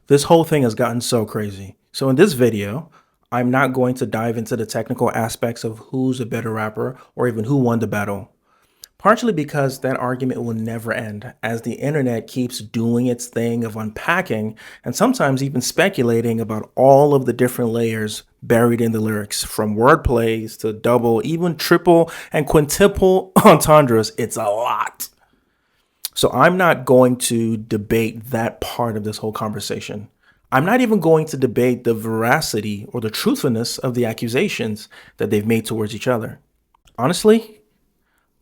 This whole thing has gotten so crazy. So in this video, I'm not going to dive into the technical aspects of who's a better rapper or even who won the battle. Partially because that argument will never end as the internet keeps doing its thing of unpacking and sometimes even speculating about all of the different layers buried in the lyrics, from wordplays to double, even triple and quintuple entendres. It's a lot. So I'm not going to debate that part of this whole conversation. I'm not even going to debate the veracity or the truthfulness of the accusations that they've made towards each other. Honestly,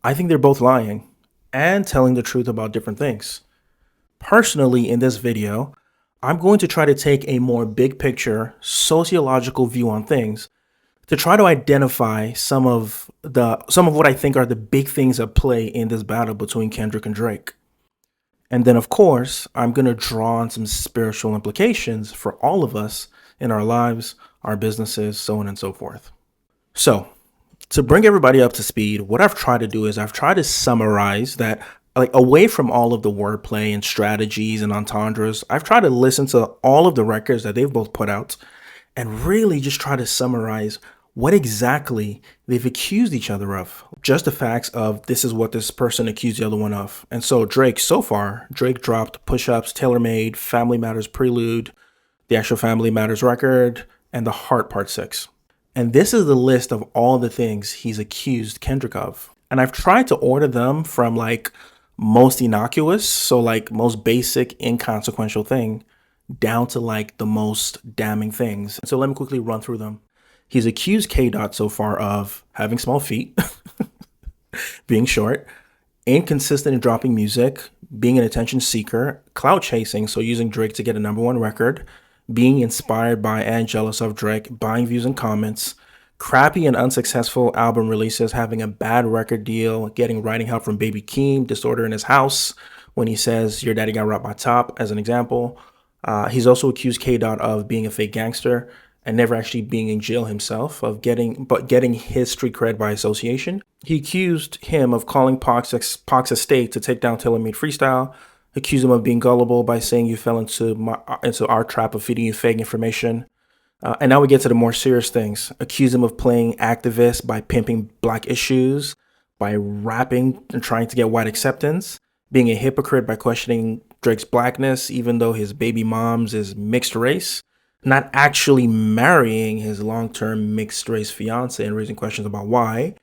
I think they're both lying and telling the truth about different things. Personally, in this video, I'm going to try to take a more big picture sociological view on things to try to identify some of what I think are the big things at play in this battle between Kendrick and Drake. And then, of course, I'm going to draw on some spiritual implications for all of us in our lives, our businesses, so on and so forth. So, to bring everybody up to speed, what I've tried to do is I've tried to summarize that, away from all of the wordplay and strategies and entendres, I've tried to listen to all of the records that they've both put out and really just try to summarize what exactly they've accused each other of. Just the facts of this is what this person accused the other one of. And so Drake dropped Push Ups, Tailor Made, Family Matters Prelude, the actual Family Matters record, and The Heart Part 6. And this is the list of all the things he's accused Kendrick of. And I've tried to order them from most innocuous, so most basic, inconsequential thing, down to the most damning things. So let me quickly run through them. He's accused K-Dot so far of having small feet, being short, inconsistent in dropping music, being an attention seeker, clout chasing, so using Drake to get a #1 record, being inspired by and jealous of Drake, buying views and comments, crappy and unsuccessful album releases, having a bad record deal, getting writing help from Baby Keem, disorder in his house when he says your daddy got robbed by Top, as an example. He's also accused K-Dot of being a fake gangster and never actually being in jail himself, getting his street cred by association. He accused him of calling Pac's estate to take down Tailor Made Freestyle, accused him of being gullible by saying you fell into our trap of feeding you fake information. And now we get to the more serious things. Accuse him of playing activist by pimping black issues, by rapping and trying to get white acceptance, being a hypocrite by questioning Drake's blackness, even though his baby mom's is mixed race, not actually marrying his long-term mixed race fiance and raising questions about why,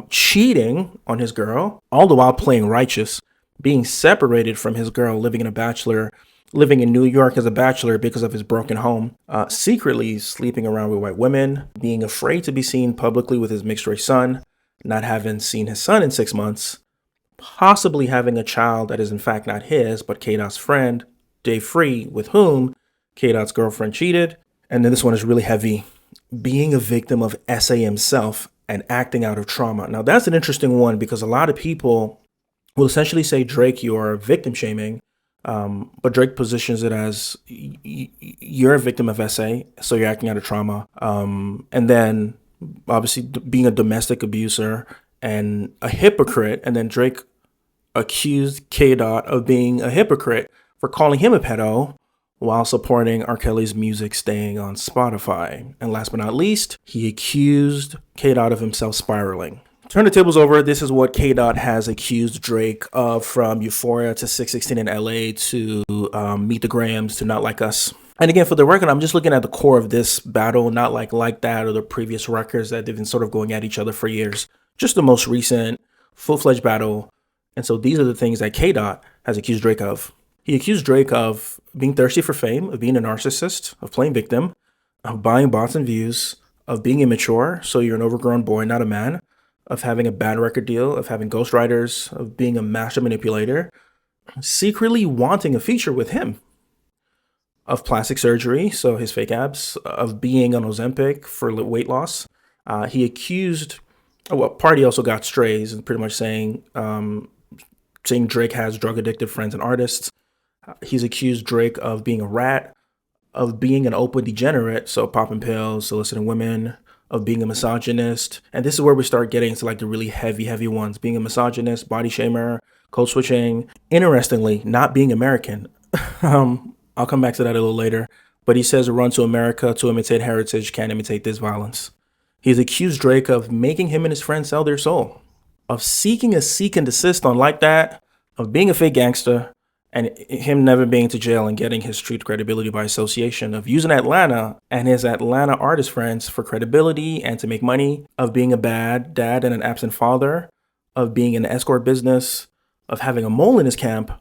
cheating on his girl, all the while playing righteous, being separated from his girl, living in New York as a bachelor because of his broken home, secretly sleeping around with white women, being afraid to be seen publicly with his mixed race son, not having seen his son in 6 months, possibly having a child that is in fact not his, but K-Dot's friend, Dave Free, with whom K-Dot's girlfriend cheated. And then this one is really heavy, being a victim of SA himself and acting out of trauma. Now that's an interesting one because a lot of people will essentially say, Drake, you're victim shaming. But Drake positions it as you're a victim of SA, so you're acting out of trauma. And then obviously being a domestic abuser and a hypocrite. And then Drake accused K-Dot of being a hypocrite for calling him a pedo while supporting R. Kelly's music staying on Spotify. And last but not least, he accused K-Dot of himself spiraling. Turn the tables over. This is what K-Dot has accused Drake of, from Euphoria to 616 in LA to Meet the Grahams to Not Like Us. And again, for the record, I'm just looking at the core of this battle, not like that or the previous records that they've been sort of going at each other for years. Just the most recent full-fledged battle. And so these are the things that K-Dot has accused Drake of. He accused Drake of being thirsty for fame, of being a narcissist, of playing victim, of buying bots and views, of being immature, so you're an overgrown boy, not a man, of having a bad record deal, of having ghostwriters, of being a master manipulator, secretly wanting a feature with him, of plastic surgery, so his fake abs, of being on Ozempic for weight loss. He accused, Party also got strays and pretty much saying Drake has drug addicted friends and artists. He's accused Drake of being a rat, of being an open degenerate, so popping pills, soliciting women, of being a misogynist. And this is where we start getting into the really heavy ones. Being a misogynist, body shamer, code switching. Interestingly, not being American. I'll come back to that a little later. But he says run to America to imitate heritage, can't imitate this violence. He's accused Drake of making him and his friends sell their soul, of seeking a seek and desist on like that, of being a fake gangster, and him never being to jail and getting his street credibility by association, of using Atlanta and his Atlanta artist friends for credibility and to make money, of being a bad dad and an absent father, of being in the escort business, of having a mole in his camp.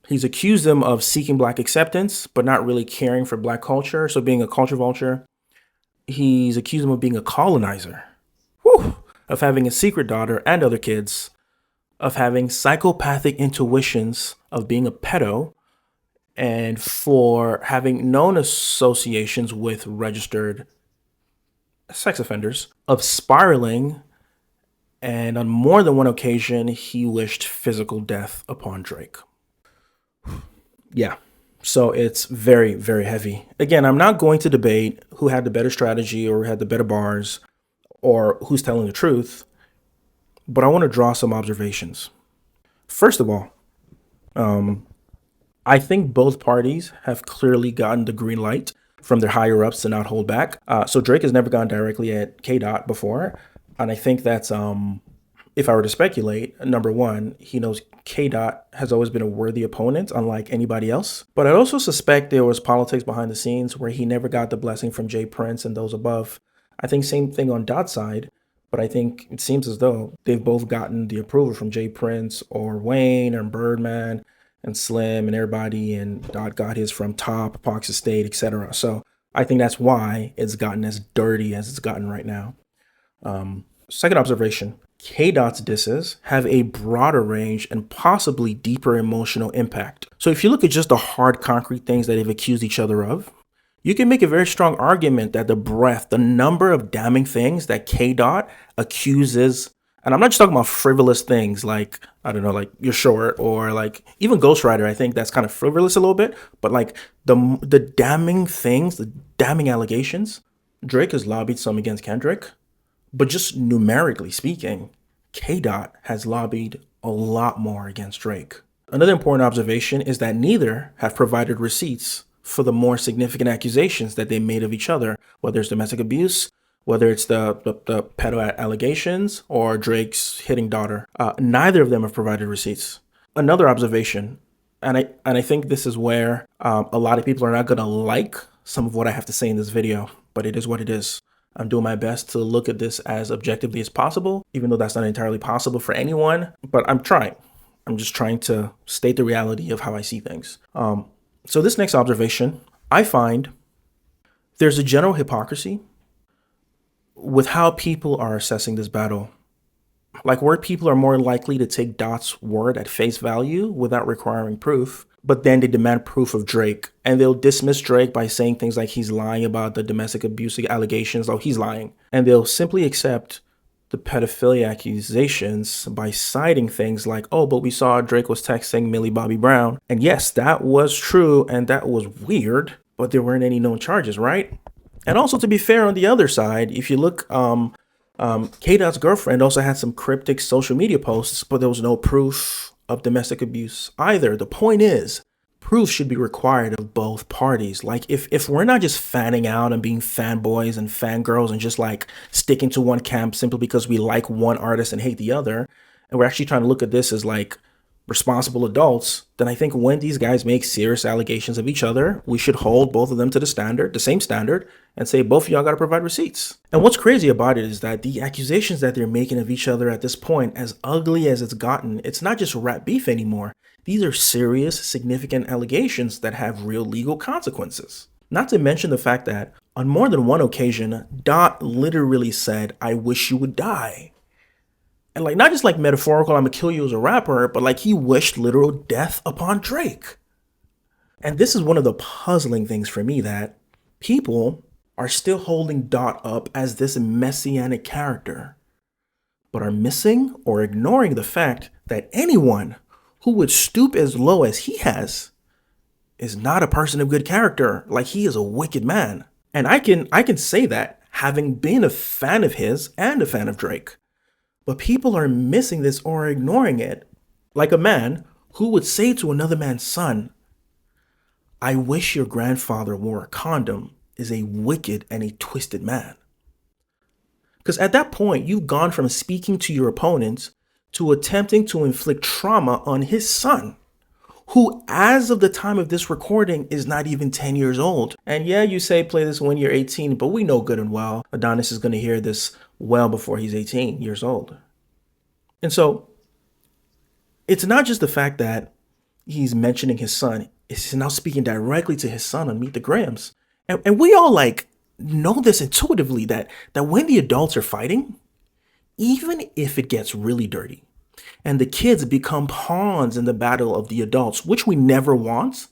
He's accused them of seeking black acceptance, but not really caring for black culture, so being a culture vulture. He's accused them of being a colonizer, of having a secret daughter and other kids, of having psychopathic intuitions, of being a pedo, and for having known associations with registered sex offenders, of spiraling, and on more than one occasion, he wished physical death upon Drake. Yeah, so it's very, very heavy. Again, I'm not going to debate who had the better strategy or who had the better bars or who's telling the truth, but I want to draw some observations. First of all, I think both parties have clearly gotten the green light from their higher ups to not hold back. So Drake has never gone directly at K Dot before. And I think that's, if I were to speculate, number one, he knows K Dot has always been a worthy opponent, unlike anybody else. But I also suspect there was politics behind the scenes where he never got the blessing from Jay Prince and those above. I think same thing on Dot's side. But I think it seems as though they've both gotten the approval from Jay Prince or Wayne or Birdman and Slim and everybody, and Dot got his from Top, Parks Estate, etc. So I think that's why it's gotten as dirty as it's gotten right now. Second observation, K-Dot's disses have a broader range and possibly deeper emotional impact. So if you look at just the hard concrete things that they've accused each other of, you can make a very strong argument that the breadth, the number of damning things that K-Dot accuses, and I'm not just talking about frivolous things like, I don't know, like You're Short or like even Ghost Rider. I think that's kind of frivolous a little bit, but like the damning things, the damning allegations, Drake has lobbied some against Kendrick, but just numerically speaking, K-Dot has lobbied a lot more against Drake. Another important observation is that neither have provided receipts for the more significant accusations that they made of each other, whether it's domestic abuse, whether it's the pedo allegations, or Drake's hitting daughter. Neither of them have provided receipts. Another observation, and I think this is where a lot of people are not going to like some of what I have to say in this video, but it is what it is. I'm doing my best to look at this as objectively as possible, even though that's not entirely possible for anyone, but I'm trying. I'm just trying to state the reality of how I see things. So this next observation, I find there's a general hypocrisy with how people are assessing this battle. Like where people are more likely to take Dot's word at face value without requiring proof, but then they demand proof of Drake. And they'll dismiss Drake by saying things like he's lying about the domestic abuse allegations, oh, he's lying. And they'll simply accept the pedophilia accusations by citing things like, oh, but we saw Drake was texting Millie Bobby Brown. And yes, that was true and that was weird, but there weren't any known charges, right? And also, to be fair, on the other side, if you look, K-Dot's girlfriend also had some cryptic social media posts, but there was no proof of domestic abuse either. The point is, proof should be required of both parties. Like if we're not just fanning out and being fanboys and fangirls and just like sticking to one camp simply because we like one artist and hate the other, and we're actually trying to look at this as like responsible adults, then I think when these guys make serious allegations of each other, we should hold both of them to the same standard, and say both of y'all got to provide receipts. And what's crazy about it is that the accusations that they're making of each other at this point, as ugly as it's gotten, it's not just rap beef anymore. These are serious, significant allegations that have real legal consequences. Not to mention the fact that on more than one occasion, Dot literally said, "I wish you would die." And like, not just like metaphorical, I'm gonna kill you as a rapper, but like he wished literal death upon Drake. And this is one of the puzzling things for me, that people are still holding Dot up as this messianic character, but are missing or ignoring the fact that anyone who would stoop as low as he has is not a person of good character. Like, he is a wicked man. And I can say that having been a fan of his and a fan of Drake. But people are missing this or ignoring it. Like a man who would say to another man's son, I wish your grandfather wore a condom is a wicked and a twisted man. Because at that point, you've gone from speaking to your opponents to attempting to inflict trauma on his son, who, as of the time of this recording, is not even 10 years old. And yeah, you say play this when you're 18, but we know good and well Adonis is going to hear this well before he's 18 years old. And so it's not just the fact that he's mentioning his son, he's now speaking directly to his son on Meet the Grahams. And we all know this intuitively that when the adults are fighting, even if it gets really dirty and the kids become pawns in the battle of the adults, which we never want,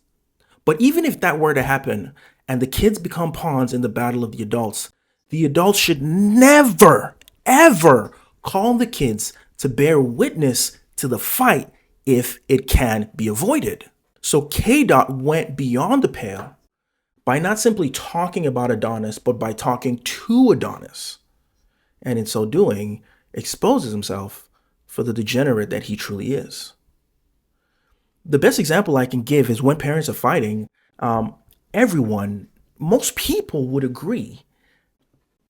but even if that were to happen and the kids become pawns in the battle of the adults should never, ever call the kids to bear witness to the fight if it can be avoided. So K-Dot went beyond the pale by not simply talking about Adonis, but by talking to Adonis. And in so doing, exposes himself for the degenerate that he truly is. The best example I can give is when parents are fighting, most people would agree.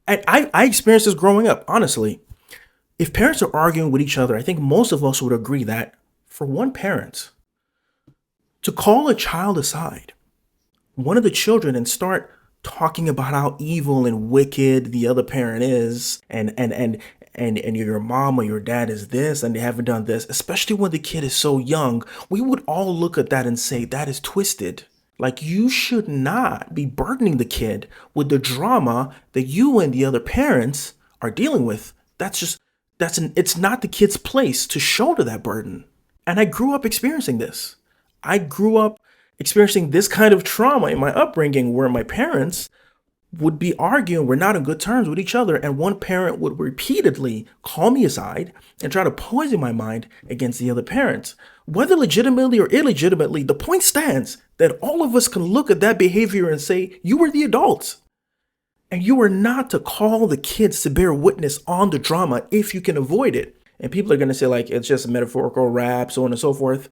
And I experienced this growing up, honestly. If parents are arguing with each other, I think most of us would agree that for one parent to call a child aside, one of the children, and start talking about how evil and wicked the other parent is, and your mom or your dad is this, and they haven't done this, especially when the kid is so young, we would all look at that and say, that is twisted. Like, you should not be burdening the kid with the drama that you and the other parents are dealing with. It's not the kid's place to shoulder that burden. And I grew up experiencing this. I grew up experiencing this kind of trauma in my upbringing where my parents would be arguing, we're not on good terms with each other, and one parent would repeatedly call me aside and try to poison my mind against the other parent. Whether legitimately or illegitimately, the point stands that all of us can look at that behavior and say, you were the adults. And you are not to call the kids to bear witness on the drama if you can avoid it. And people are going to say, it's just a metaphorical rap, so on and so forth.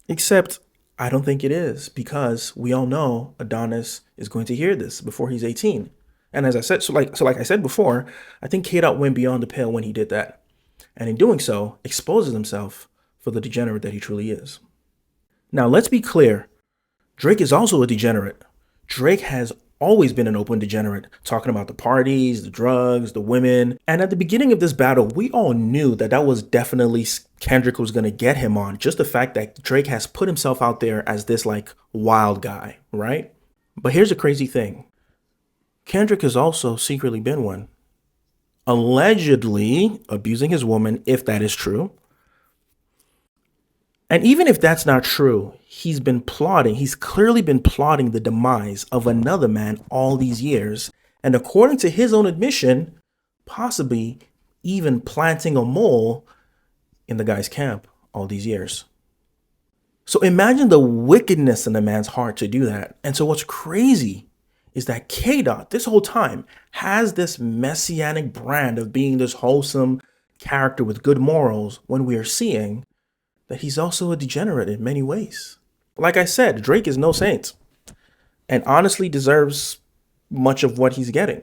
Except I don't think it is, because we all know Adonis is going to hear this before he's 18. And as I said, like I said before, I think K-Dot went beyond the pale when he did that. And in doing so, exposes himself for the degenerate that he truly is. Now, let's be clear. Drake is also a degenerate. Drake has always been an open degenerate, talking about the parties, the drugs, the women. And at the beginning of this battle, we all knew that was definitely Kendrick was going to get him on. Just the fact that Drake has put himself out there as this wild guy, right? But here's the crazy thing. Kendrick has also secretly been one, allegedly abusing his woman, if that is true. And even if that's not true, he's clearly been plotting the demise of another man all these years. And according to his own admission, possibly even planting a mole in the guy's camp all these years. So imagine the wickedness in the man's heart to do that. And so what's crazy is that K-Dot this whole time has this messianic brand of being this wholesome character with good morals, when we are seeing that he's also a degenerate in many ways. Like I said, Drake is no saint and honestly deserves much of what he's getting.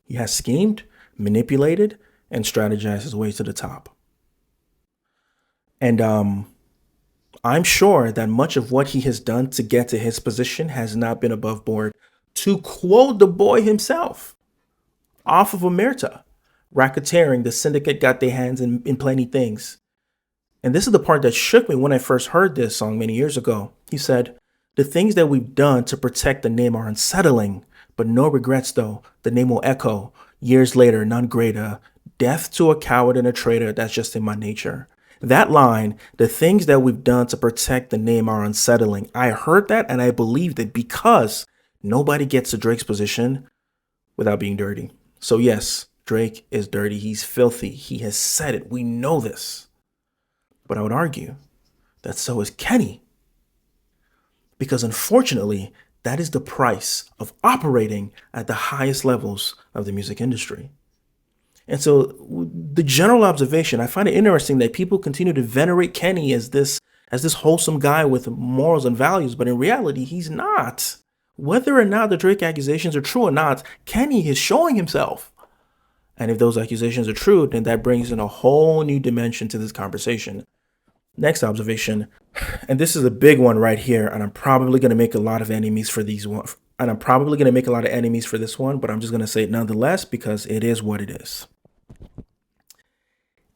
He has schemed, manipulated, and strategized his way to the top. And I'm sure that much of what he has done to get to his position has not been above board. To quote the boy himself, off of Omerta, racketeering, the syndicate got their hands in plenty things. And this is the part that shook me when I first heard this song many years ago. He said, the things that we've done to protect the name are unsettling, but no regrets though. The name will echo years later, none greater. Death to a coward and a traitor, that's just in my nature. That line, the things that we've done to protect the name are unsettling. I heard that and I believed it, because nobody gets to Drake's position without being dirty. So yes, Drake is dirty. He's filthy. He has said it. We know this. But I would argue that so is Kenny. Because unfortunately, that is the price of operating at the highest levels of the music industry. And so the general observation, I find it interesting that people continue to venerate Kenny as this as this wholesome guy with morals and values, but in reality, he's not. Whether or not the Drake accusations are true or not, Kenny is showing himself. And if those accusations are true, then that brings in a whole new dimension to this conversation. Next observation, and this is a big one right here, and I'm probably going to make a lot of enemies for these one. And I'm probably going to make a lot of enemies for this one, but I'm just going to say it nonetheless because it is what it is.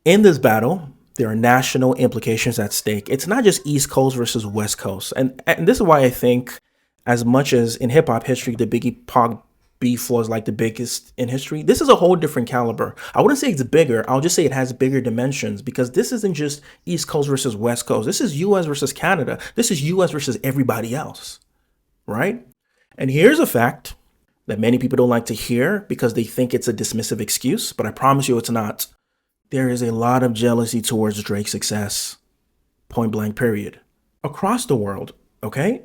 In this battle, there are national implications at stake. It's not just East Coast versus West Coast. And this is why I think, as much as in hip hop history, the Biggie Pac beef was like the biggest in history, this is a whole different caliber. I wouldn't say it's bigger. I'll just say it has bigger dimensions because this isn't just East Coast versus West Coast. This is US versus Canada. This is US versus everybody else, right? And here's a fact that many people don't like to hear because they think it's a dismissive excuse, but I promise you it's not. There is a lot of jealousy towards Drake's success. Point blank, period. Across the world, okay?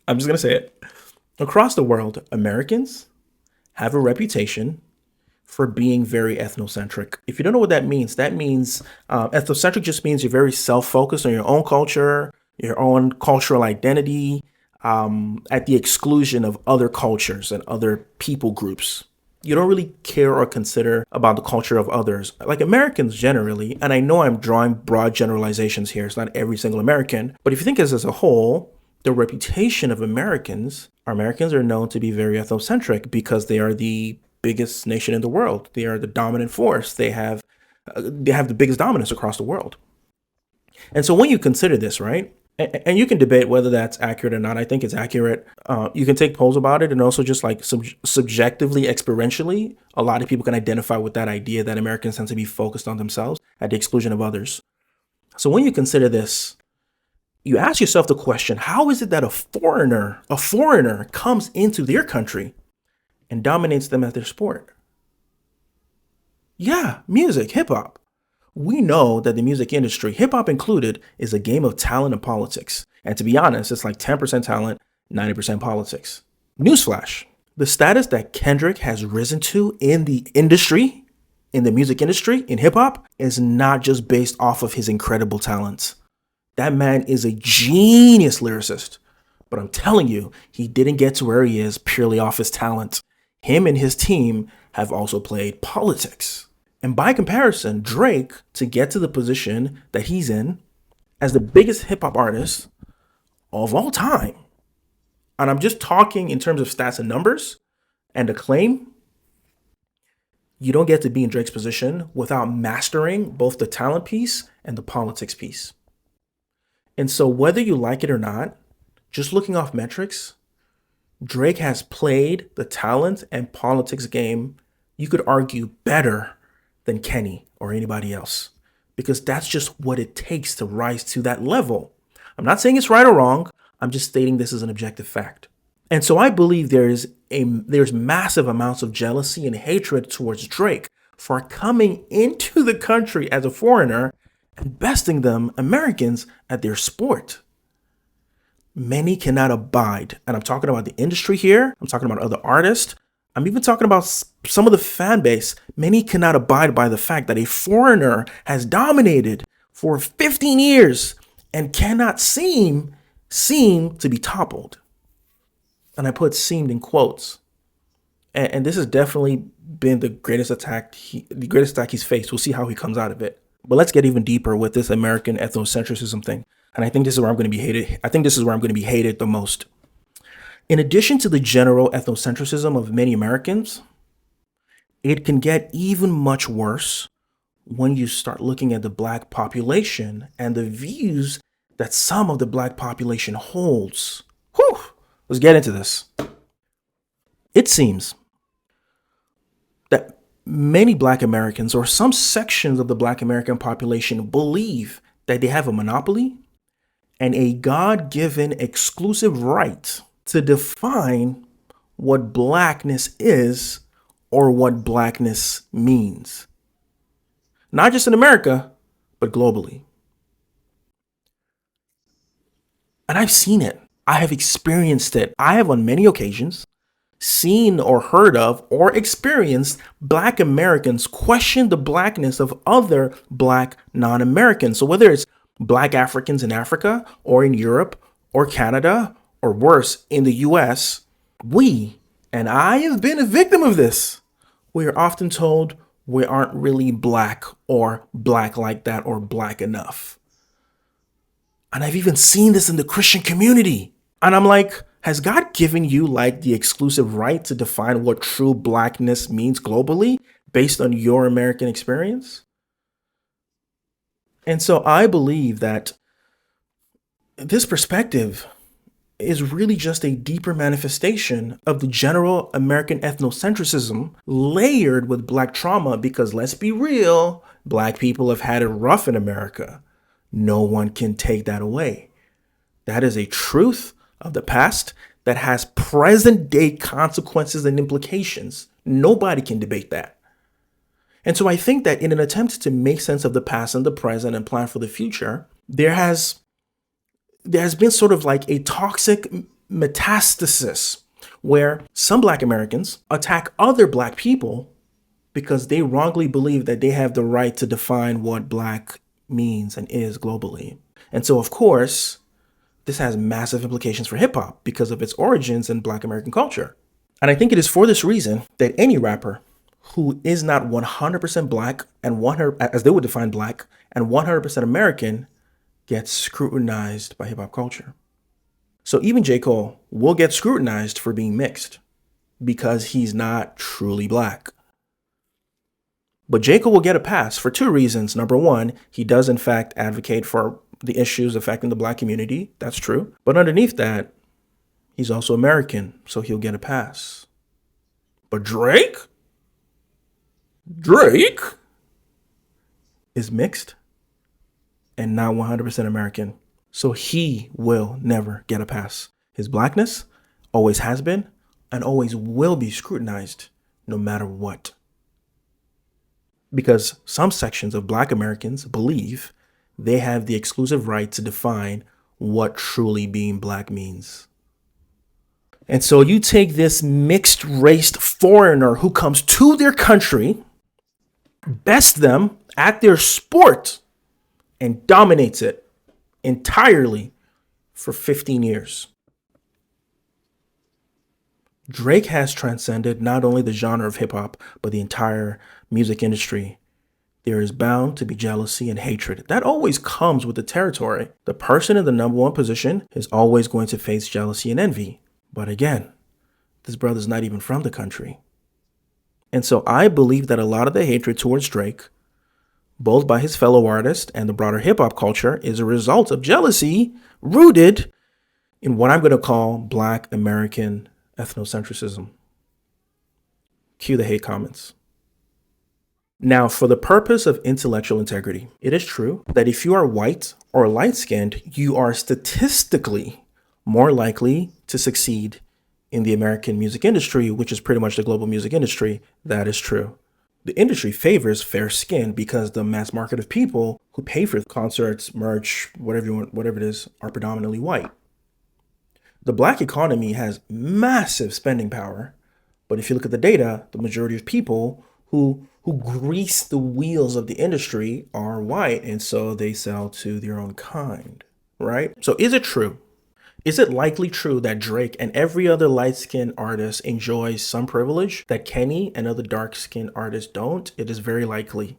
I'm just going to say it. Across the world, Americans have a reputation for being very ethnocentric. If you don't know what that means ethnocentric just means you're very self-focused on your own culture, your own cultural identity, at the exclusion of other cultures and other people groups. You don't really care or consider about the culture of others. Like Americans generally, and I know I'm drawing broad generalizations here, it's not every single American, but if you think as a whole, the reputation of Americans are known to be very ethnocentric because they are the biggest nation in the world. They are the dominant force. They have the biggest dominance across the world. And so when you consider this, right, and you can debate whether that's accurate or not. I think it's accurate. You can take polls about it, and also just like subjectively, experientially, a lot of people can identify with that idea that Americans tend to be focused on themselves at the exclusion of others. So when you consider this, you ask yourself the question, how is it that a foreigner comes into their country and dominates them at their sport? Yeah, music, hip hop. We know that the music industry, hip hop included, is a game of talent and politics. And to be honest, it's like 10% talent, 90% politics. Newsflash, the status that Kendrick has risen to in the industry, in the music industry, in hip hop, is not just based off of his incredible talents. That man is a genius lyricist. But I'm telling you, he didn't get to where he is purely off his talent. Him and his team have also played politics. And by comparison, Drake, to get to the position that he's in as the biggest hip hop artist of all time, and I'm just talking in terms of stats and numbers and acclaim, you don't get to be in Drake's position without mastering both the talent piece and the politics piece. And so whether you like it or not, just looking off metrics, Drake has played the talent and politics game, you could argue, better than Kenny or anybody else, because that's just what it takes to rise to that level. I'm not saying it's right or wrong. I'm just stating this as an objective fact. And so I believe there's massive amounts of jealousy and hatred towards Drake for coming into the country as a foreigner and besting them, Americans, at their sport. Many cannot abide, and I'm talking about the industry here. I'm talking about other artists. I'm even talking about some of the fan base. Many cannot abide by the fact that a foreigner has dominated for 15 years and cannot seem to be toppled. And I put seemed in quotes. And this has definitely been the greatest attack he's faced. We'll see how he comes out of it. But let's get even deeper with this American ethnocentrism thing. And I think this is where I'm going to be hated. I think this is where I'm going to be hated the most. In addition to the general ethnocentrism of many Americans, it can get even much worse when you start looking at the Black population and the views that some of the Black population holds. Whew, let's get into this. It seems that many Black Americans, or some sections of the Black American population, believe that they have a monopoly and a God-given exclusive right to define what Blackness is or what Blackness means. Not just in America, but globally. And I've seen it. I have experienced it. I have on many occasions seen or heard of or experienced Black Americans question the Blackness of other Black non-Americans. So whether it's Black Africans in Africa or in Europe or Canada or worse, in the US, and I have been a victim of this, we are often told we aren't really black or black like that or black enough. And I've even seen this in the Christian community. And I'm like, has God given you like the exclusive right to define what true blackness means globally based on your American experience? And so I believe that this perspective is really just a deeper manifestation of the general American ethnocentrism layered with Black trauma, because let's be real, Black people have had it rough in America. No one can take that away. That is a truth of the past that has present day consequences and implications. Nobody can debate that. And so I think that in an attempt to make sense of the past and the present and plan for the future, there has been sort of like a toxic metastasis where some Black Americans attack other Black people because they wrongly believe that they have the right to define what Black means and is globally. And so, of course, this has massive implications for hip hop because of its origins in Black American culture. And I think it is for this reason that any rapper who is not 100% Black and 100, as they would define Black, and 100% American gets scrutinized by hip hop culture. So even J. Cole will get scrutinized for being mixed because he's not truly Black. But J. Cole will get a pass for two reasons. Number one, he does in fact advocate for the issues affecting the Black community. That's true. But underneath that, he's also American, so he'll get a pass. But Drake is mixed and not 100% American. So he will never get a pass. His Blackness always has been and always will be scrutinized no matter what. Because some sections of Black Americans believe they have the exclusive right to define what truly being Black means. And so you take this mixed-raced foreigner who comes to their country, bests them at their sport, and dominates it entirely for 15 years. Drake has transcended not only the genre of hip hop, but the entire music industry. There is bound to be jealousy and hatred. That always comes with the territory. The person in the number one position is always going to face jealousy and envy. But again, this brother's not even from the country. And so I believe that a lot of the hatred towards Drake, both by his fellow artists and the broader hip hop culture, is a result of jealousy rooted in what I'm going to call Black American ethnocentrism. Cue the hate comments. Now, for the purpose of intellectual integrity, it is true that if you are white or light-skinned, you are statistically more likely to succeed in the American music industry, which is pretty much the global music industry. That is true. The industry favors fair skin because the mass market of people who pay for concerts, merch, whatever it is, are predominantly white. The Black economy has massive spending power, but if you look at the data, the majority of people who grease the wheels of the industry are white, and so they sell to their own kind, right? So is it true? Is it likely true that Drake and every other light-skinned artist enjoys some privilege that Kenny and other dark-skinned artists don't? It is very likely.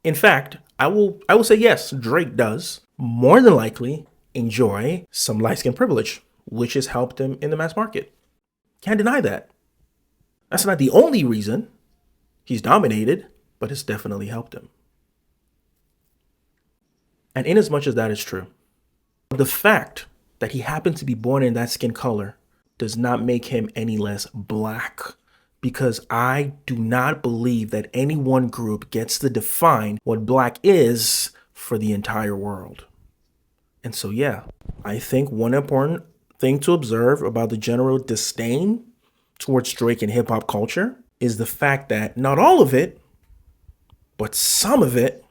In fact, I will say yes, Drake does more than likely enjoy some light-skinned privilege, which has helped him in the mass market. Can't deny that. That's not the only reason he's dominated, but it's definitely helped him. And in as much as that is true, the fact that he happened to be born in that skin color does not make him any less Black, because I do not believe that any one group gets to define what Black is for the entire world. And so, yeah, I think one important thing to observe about the general disdain towards Drake and hip hop culture is the fact that not all of it, but some of it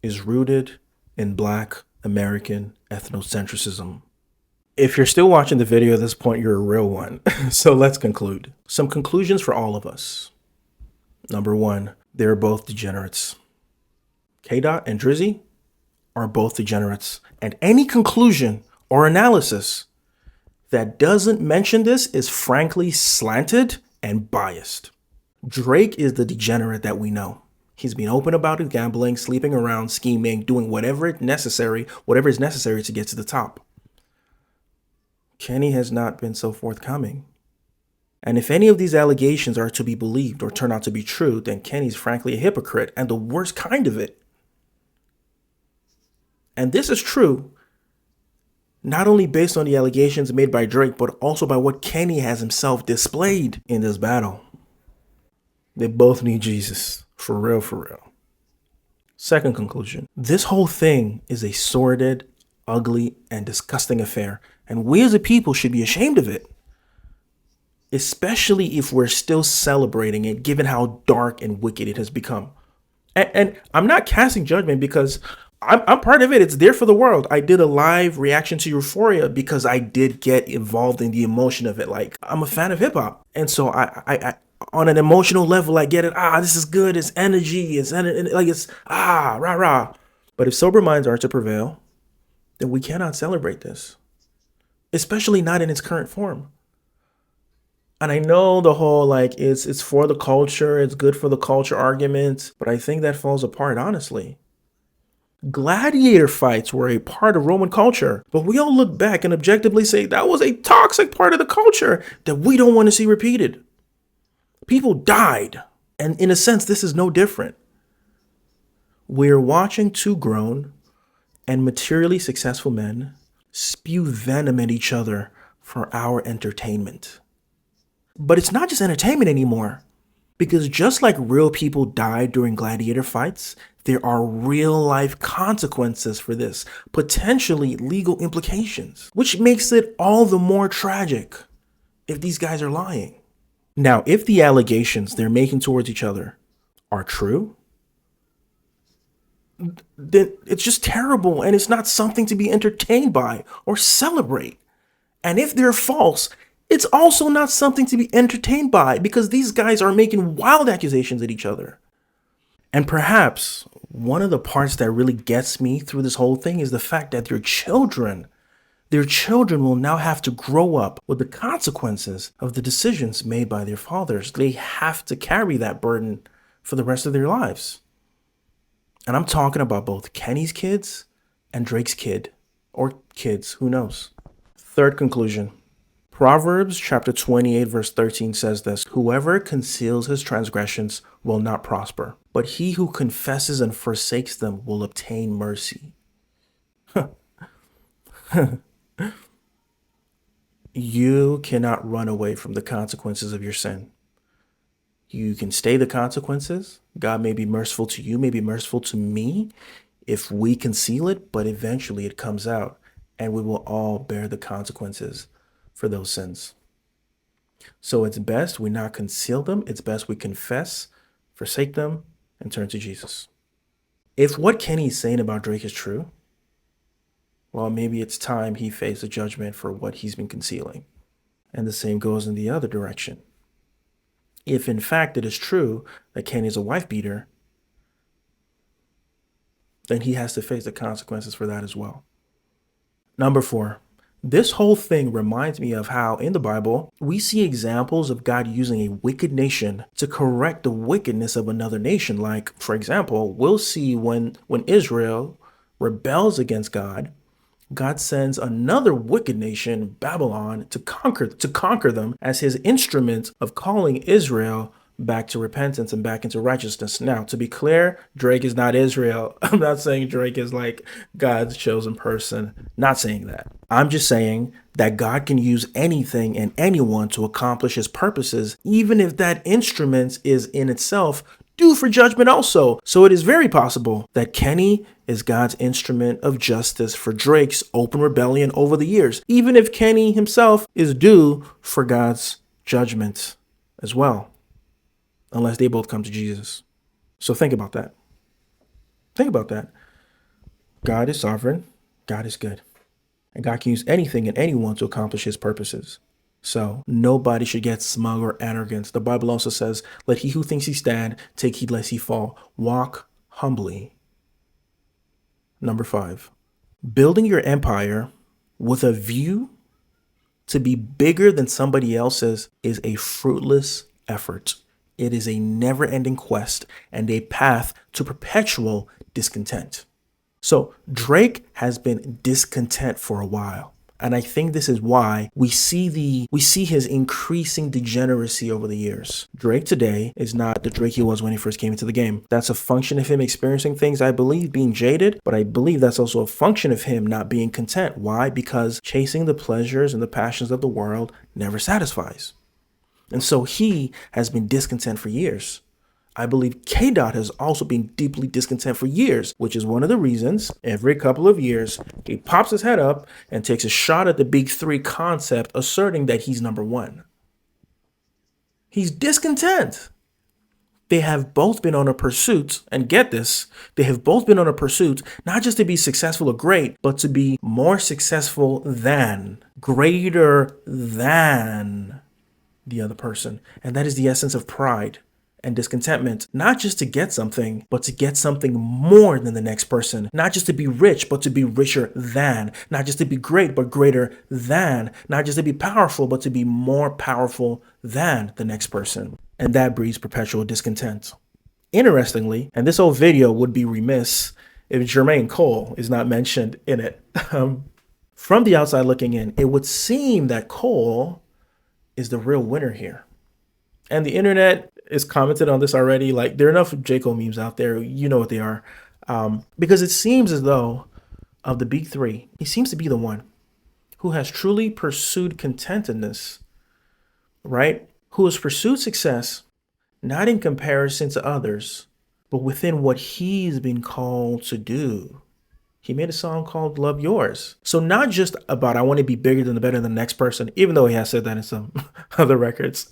is rooted in Black American ethnocentrism. If you're still watching the video at this point, you're a real one. So let's conclude. Some conclusions for all of us. Number one, they're both degenerates. K-Dot and Drizzy are both degenerates. And any conclusion or analysis that doesn't mention this is frankly slanted and biased. Drake is the degenerate that we know. He's been open about his gambling, sleeping around, scheming, doing whatever is necessary to get to the top. Kenny has not been so forthcoming. And if any of these allegations are to be believed or turn out to be true, then Kenny's frankly a hypocrite, and the worst kind of it. And this is true not only based on the allegations made by Drake, but also by what Kenny has himself displayed in this battle. They both need Jesus. For real, for real. Second conclusion. This whole thing is a sordid, ugly, and disgusting affair, and we as a people should be ashamed of it. Especially if we're still celebrating it, given how dark and wicked it has become. And I'm not casting judgment because I'm part of it. It's there for the world. I did a live reaction to Euphoria because I did get involved in the emotion of it. Like, I'm a fan of hip hop. And so I on an emotional level, I get it. This is good. It's energy. It's rah, rah. But if sober minds are to prevail, then we cannot celebrate this, especially not in its current form. And I know the whole, it's for the culture, it's good for the culture argument, but I think that falls apart, honestly. Gladiator fights were a part of Roman culture, but we all look back and objectively say that was a toxic part of the culture that we don't want to see repeated. People died, and in a sense, this is no different. We're watching two grown and materially successful men spew venom at each other for our entertainment. But it's not just entertainment anymore, because just like real people died during gladiator fights, there are real life consequences for this, potentially legal implications, which makes it all the more tragic if these guys are lying. Now, if the allegations they're making towards each other are true, then it's just terrible and it's not something to be entertained by or celebrate. And if they're false, it's also not something to be entertained by because these guys are making wild accusations at each other. And perhaps one of the parts that really gets me through this whole thing is the fact that their children will now have to grow up with the consequences of the decisions made by their fathers. They have to carry that burden for the rest of their lives. And I'm talking about both Kenny's kids and Drake's kid, or kids, who knows. Third conclusion. Proverbs chapter 28 verse 13 says this: whoever conceals his transgressions will not prosper, but he who confesses and forsakes them will obtain mercy. You cannot run away from the consequences of your sin. You can stay the consequences. God may be merciful to you, may be merciful to me if we conceal it, but eventually it comes out and we will all bear the consequences for those sins. So it's best we not conceal them. It's best we confess, forsake them, and turn to Jesus. If what Kenny's saying about Drake is true, well, maybe it's time he faced a judgment for what he's been concealing. And the same goes in the other direction. If in fact it is true that Kenny is a wife beater, then he has to face the consequences for that as well. Number 4. This whole thing reminds me of how in the Bible, we see examples of God using a wicked nation to correct the wickedness of another nation. Like, for example, we'll see when Israel rebels against God, God sends another wicked nation, Babylon, to conquer them as his instrument of calling Israel back to repentance and back into righteousness. Now, to be clear, Drake is not Israel. I'm not saying Drake is like God's chosen person. Not saying that. I'm just saying that God can use anything and anyone to accomplish his purposes, even if that instrument is in itself due for judgment also. So it is very possible that Kenny is God's instrument of justice for Drake's open rebellion over the years, even if Kenny himself is due for God's judgment as well, unless they both come to Jesus. So think about that. Think about that. God is sovereign. God is good. And God can use anything and anyone to accomplish his purposes. So nobody should get smug or arrogant. The Bible also says, let he who thinks he stand take heed lest he fall. Walk humbly Number 5, building your empire with a view to be bigger than somebody else's is a fruitless effort. It is a never-ending quest and a path to perpetual discontent. So Drake has been discontent for a while. And I think this is why we see his increasing degeneracy over the years. Drake today is not the Drake he was when he first came into the game. That's a function of him experiencing things, I believe, being jaded, but I believe that's also a function of him not being content. Why? Because chasing the pleasures and the passions of the world never satisfies. And so he has been discontent for years. I believe K-Dot has also been deeply discontent for years, which is one of the reasons every couple of years he pops his head up and takes a shot at the big three concept, asserting that he's number one. He's discontent. They have both been on a pursuit, and get this, they have both been on a pursuit, not just to be successful or great, but to be more successful than, greater than the other person. And that is the essence of pride and discontentment, not just to get something, but to get something more than the next person. Not just to be rich, but to be richer than. Not just to be great, but greater than. Not just to be powerful, but to be more powerful than the next person. And that breeds perpetual discontent. Interestingly, and this whole video would be remiss if Jermaine Cole is not mentioned in it. From the outside looking in, it would seem that Cole is the real winner here. And the internet is commented on this already. Like, there are enough J. Cole memes out there. You know what they are. Because it seems as though of the big three, he seems to be the one who has truly pursued contentedness, right? Who has pursued success, not in comparison to others, but within what he's been called to do. He made a song called Love Yours. So not just about, I want to be bigger than the better than the next person, even though he has said that in some other records.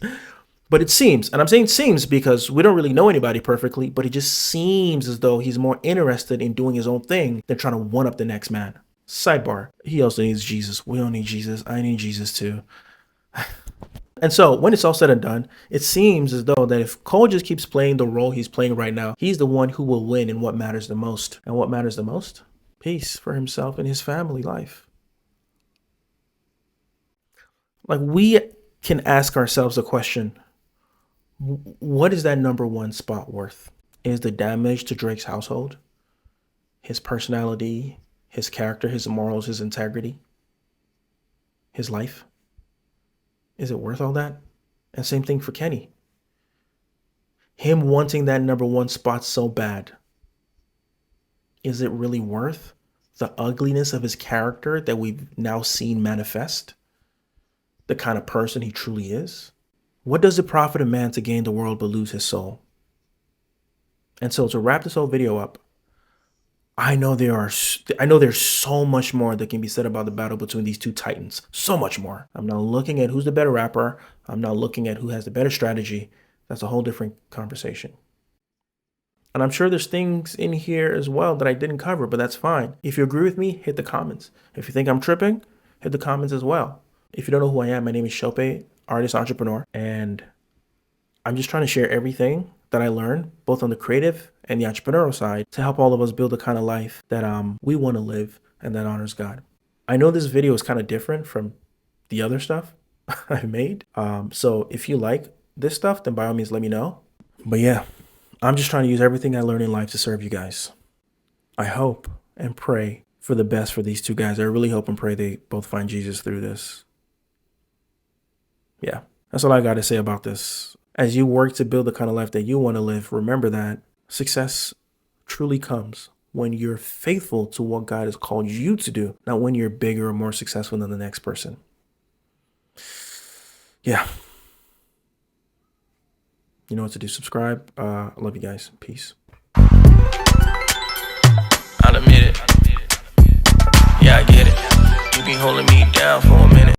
But it seems, and I'm saying seems because we don't really know anybody perfectly, but it just seems as though he's more interested in doing his own thing than trying to one up the next man. Sidebar, he also needs Jesus. We don't need Jesus. I need Jesus too. And so when it's all said and done, it seems as though that if Cole just keeps playing the role he's playing right now, he's the one who will win in what matters the most. And what matters the most? Peace for himself and his family life. Like, we can ask ourselves a question. What is that number one spot worth? Is the damage to Drake's household, his personality, his character, his morals, his integrity, his life? Is it worth all that? And same thing for Kenny. Him wanting that number one spot so bad. Is it really worth the ugliness of his character that we've now seen manifest? The kind of person he truly is? What does it profit a man to gain the world but lose his soul? And so to wrap this whole video up, I know there's so much more that can be said about the battle between these two titans. So much more. I'm not looking at who's the better rapper. I'm not looking at who has the better strategy. That's a whole different conversation. And I'm sure there's things in here as well that I didn't cover, but that's fine. If you agree with me, hit the comments. If you think I'm tripping, hit the comments as well. If you don't know who I am, my name is Shope, artist, entrepreneur, and I'm just trying to share everything that I learned, both on the creative and the entrepreneurial side, to help all of us build the kind of life that we want to live and that honors God. I know this video is kind of different from the other stuff I've made. So if you like this stuff, then by all means, let me know. But yeah, I'm just trying to use everything I learned in life to serve you guys. I hope and pray for the best for these two guys. I really hope and pray they both find Jesus through this. Yeah, that's all I got to say about this. As you work to build the kind of life that you want to live, remember that success truly comes when you're faithful to what God has called you to do, not when you're bigger or more successful than the next person. Yeah. You know what to do. Subscribe. I love you guys. Peace. I'll admit it. Yeah, I get it. You be holding me down for a minute.